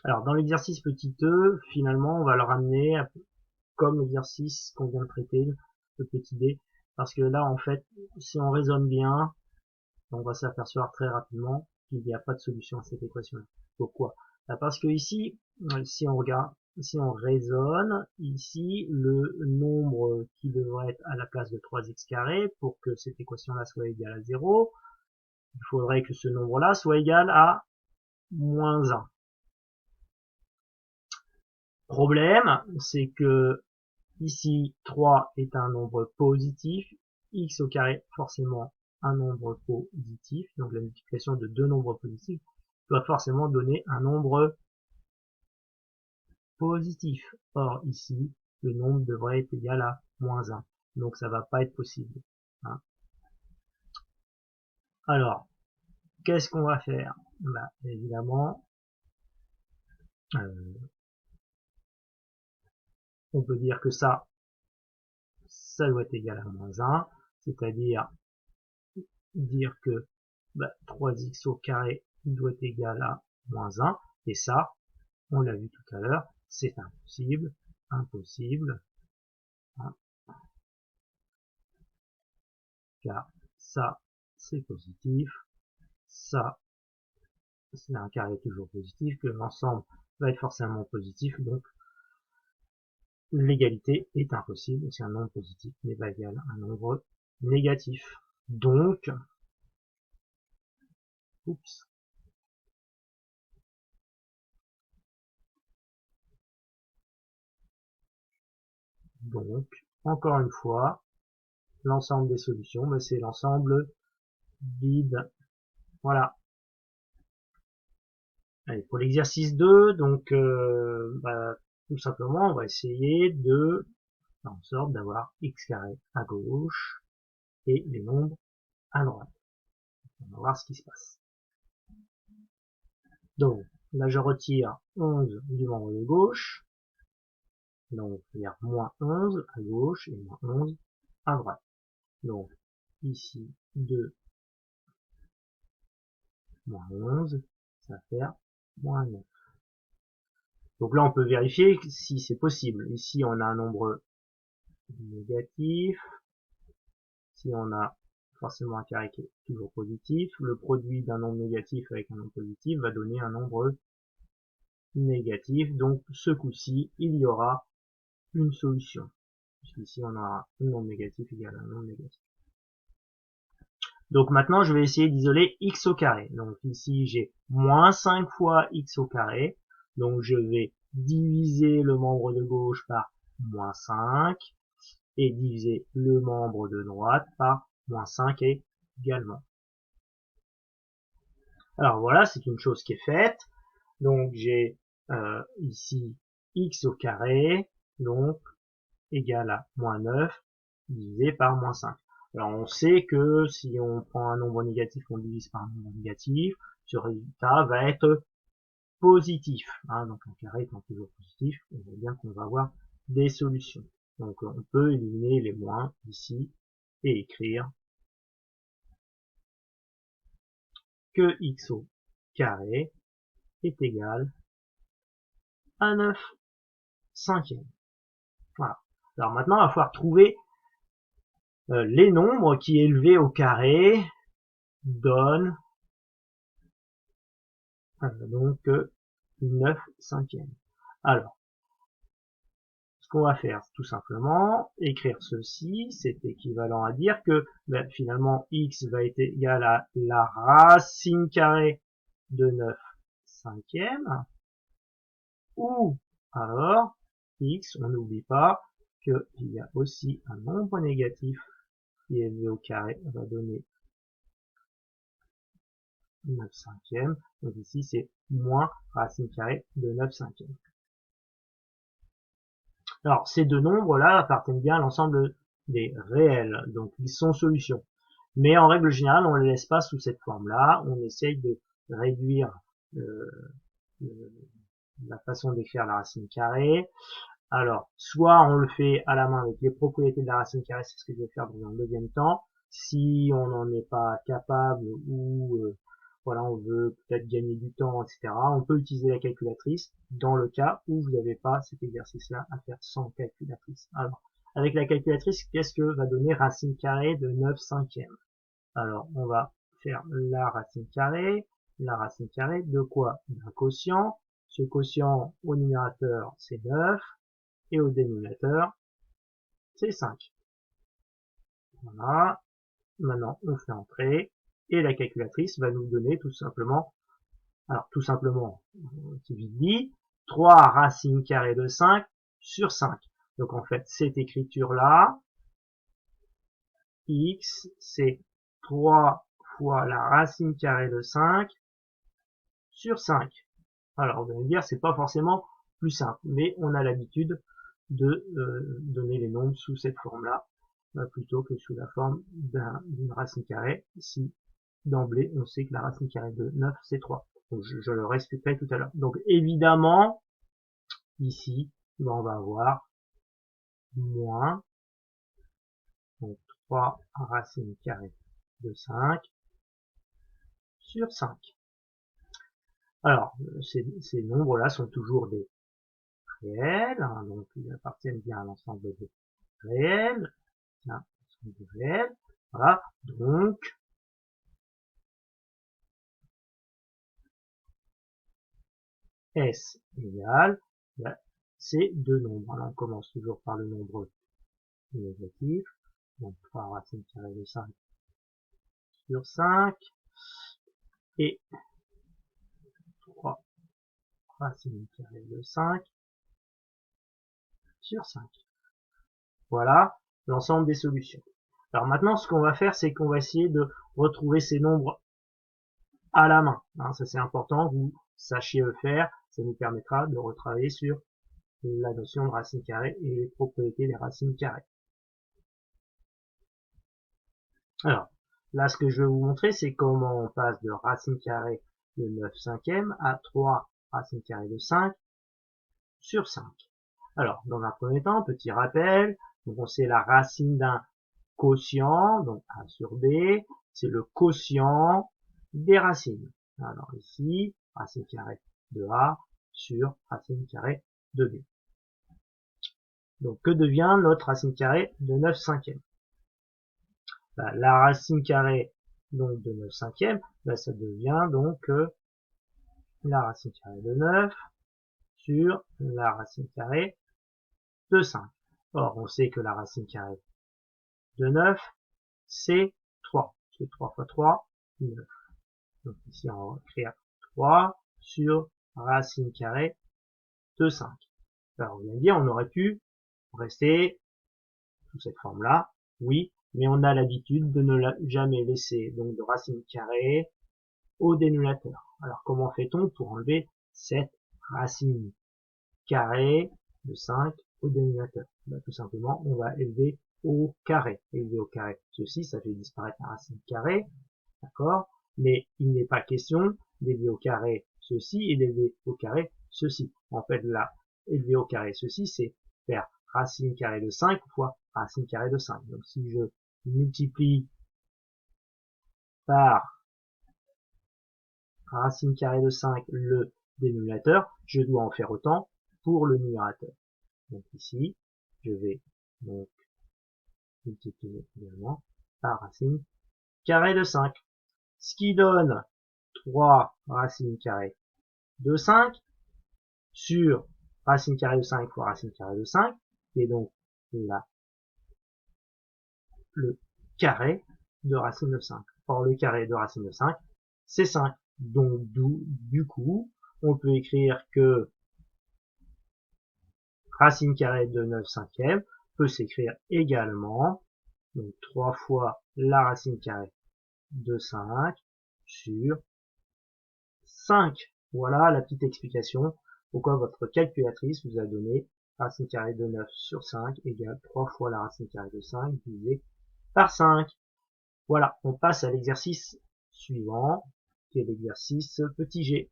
Alors, dans l'exercice petit e, finalement, on va le ramener comme l'exercice qu'on vient de traiter, le petit d, parce que là, en fait, si on raisonne bien, on va s'apercevoir très rapidement qu'il n'y a pas de solution à cette équation. Pourquoi? Parce que ici, si on regarde, si on raisonne, ici, le nombre qui devrait être à la place de 3x carré, pour que cette équation-là soit égale à 0, il faudrait que ce nombre-là soit égal à moins 1. Problème, c'est que ici 3 est un nombre positif, x au carré forcément un nombre positif, donc la multiplication de deux nombres positifs doit forcément donner un nombre positif. Or ici, le nombre devrait être égal à moins 1, donc ça va pas être possible. Hein. Alors, qu'est-ce qu'on va faire? Bah, évidemment, on peut dire que ça doit être égal à moins 1, c'est-à-dire dire que 3x au carré doit être égal à moins 1, et ça, on l'a vu tout à l'heure, c'est impossible, impossible, hein, car ça, c'est positif, ça, c'est un carré toujours positif, que l'ensemble va être forcément positif, donc l'égalité est impossible si un nombre positif n'est pas égal à un nombre négatif. Donc, oups, donc, encore une fois, l'ensemble des solutions, mais c'est l'ensemble vide. Voilà. Allez, pour l'exercice 2, donc tout simplement, on va essayer de faire en sorte d'avoir x carré à gauche et les nombres à droite. On va voir ce qui se passe. Donc, là, je retire 11 du membre de gauche. Donc, il y a moins 11 à gauche et moins 11 à droite. Donc, ici, 2 moins 11, ça va faire moins 9. Donc là, on peut vérifier si c'est possible. Ici, on a un nombre négatif. Si on a forcément un carré qui est toujours positif, le produit d'un nombre négatif avec un nombre positif va donner un nombre négatif. Donc, ce coup-ci, il y aura une solution. Puisqu'ici, on aura un nombre négatif égal à un nombre négatif. Donc maintenant, je vais essayer d'isoler x au carré. Donc ici, j'ai moins 5 fois x au carré. Donc je vais diviser le membre de gauche par moins 5 et diviser le membre de droite par moins 5 également. Alors voilà, c'est une chose qui est faite. Donc j'ai ici x au carré, donc égal à moins 9 divisé par moins 5. Alors on sait que si on prend un nombre négatif, on divise par un nombre négatif, ce résultat va être positif. Hein, donc un carré étant toujours positif, on voit bien qu'on va avoir des solutions. Donc on peut éliminer les moins ici et écrire que x au carré est égal à 9 cinquièmes. Voilà. Alors maintenant, il va falloir trouver les nombres qui élevés au carré donnent donc 9 cinquièmes. Alors, ce qu'on va faire, tout simplement, écrire ceci, c'est équivalent à dire que finalement x va être égal à la racine carrée de 9 cinquièmes, ou alors x, on n'oublie pas qu'il y a aussi un nombre négatif qui est élevé au carré, va donner 9 cinquièmes, donc ici c'est moins racine carrée de 9 cinquièmes. Alors, ces deux nombres-là appartiennent bien à l'ensemble des réels, donc ils sont solutions. Mais en règle générale, on ne les laisse pas sous cette forme-là, on essaye de réduire la façon d'écrire la racine carrée. Alors, soit on le fait à la main avec les propriétés de la racine carrée, c'est ce que je vais faire dans un deuxième temps. Si on n'en est pas capable ou voilà, on veut peut-être gagner du temps, etc. On peut utiliser la calculatrice dans le cas où vous n'avez pas cet exercice-là à faire sans calculatrice. Alors, avec la calculatrice, qu'est-ce que va donner racine carrée de 9 cinquièmes? Alors, on va faire la racine carrée de quoi? D'un quotient. Ce quotient au numérateur, c'est 9, et au dénominateur, c'est 5. Voilà. Maintenant, on fait entrer, et la calculatrice va nous donner tout simplement, c'est vite dit, 3 racines carrées de 5 sur 5. Donc en fait, cette écriture-là, x, c'est 3 fois la racine carrée de 5 sur 5. Alors, vous allez me dire, c'est pas forcément plus simple, mais on a l'habitude de donner les nombres sous cette forme-là, plutôt que sous la forme d'une racine carrée. Si d'emblée, on sait que la racine carrée de 9, c'est 3. Donc, je le réexpliquerai tout à l'heure. Donc, évidemment, ici, on va avoir moins, donc 3 racines carrées de 5 sur 5. Alors, ces nombres-là sont toujours des réels, hein, donc ils appartiennent bien à l'ensemble des réels. Tiens, des réels. Voilà, donc S égale ces deux nombres. Alors, on commence toujours par le nombre négatif, donc 3 racines carrées de 5 sur 5, et 3 racines carrées de 5 sur 5. Voilà l'ensemble des solutions. Alors maintenant, ce qu'on va faire, c'est qu'on va essayer de retrouver ces nombres à la main. Hein, ça c'est important, vous sachiez le faire, ça nous permettra de retravailler sur la notion de racine carrée et les propriétés des racines carrées. Alors, là ce que je vais vous montrer, c'est comment on passe de racine carrée de 9 cinquièmes à 3 racines carrées de 5 sur 5. Alors, dans un premier temps, petit rappel, donc on sait la racine d'un quotient, donc A sur B, c'est le quotient des racines. Alors ici, racine carrée de A sur racine carrée de B. Donc que devient notre racine carrée de 9 cinquièmes? La racine carrée donc de 9 cinquièmes, ça devient donc la racine carrée de 9 sur la racine carrée de 5. Or, on sait que la racine carrée de 9, c'est 3. C'est 3 fois 3, 9. Donc ici, on va écrire 3 sur racine carrée de 5. Alors, on vient de dire, on aurait pu rester sous cette forme-là, oui, mais on a l'habitude de ne jamais laisser donc de racine carrée au dénominateur. Alors, comment fait-on pour enlever cette racine carrée de 5 au dénominateur? Tout simplement, on va élever au carré. Élever au carré ceci, ça fait disparaître la racine carrée, d'accord? Mais il n'est pas question d'élever au carré ceci et d'élever au carré ceci. En fait, là, élever au carré ceci, c'est faire racine carrée de 5 fois racine carrée de 5. Donc, si je multiplie par racine carrée de 5 le dénominateur, je dois en faire autant pour le numérateur. Donc ici, je vais donc multiplier également par racine carrée de 5. Ce qui donne 3 racines carrées de 5 sur racine carrée de 5 fois racine carrée de 5, qui est donc là le carré de racine de 5. Or, le carré de racine de 5, c'est 5. Donc, du coup, on peut écrire que racine carrée de 9 cinquièmes peut s'écrire également, donc 3 fois la racine carrée de 5 sur 5. Voilà la petite explication pourquoi votre calculatrice vous a donné racine carrée de 9 sur 5 égale 3 fois la racine carrée de 5 divisé par 5. Voilà, on passe à l'exercice suivant, qui est l'exercice petit g.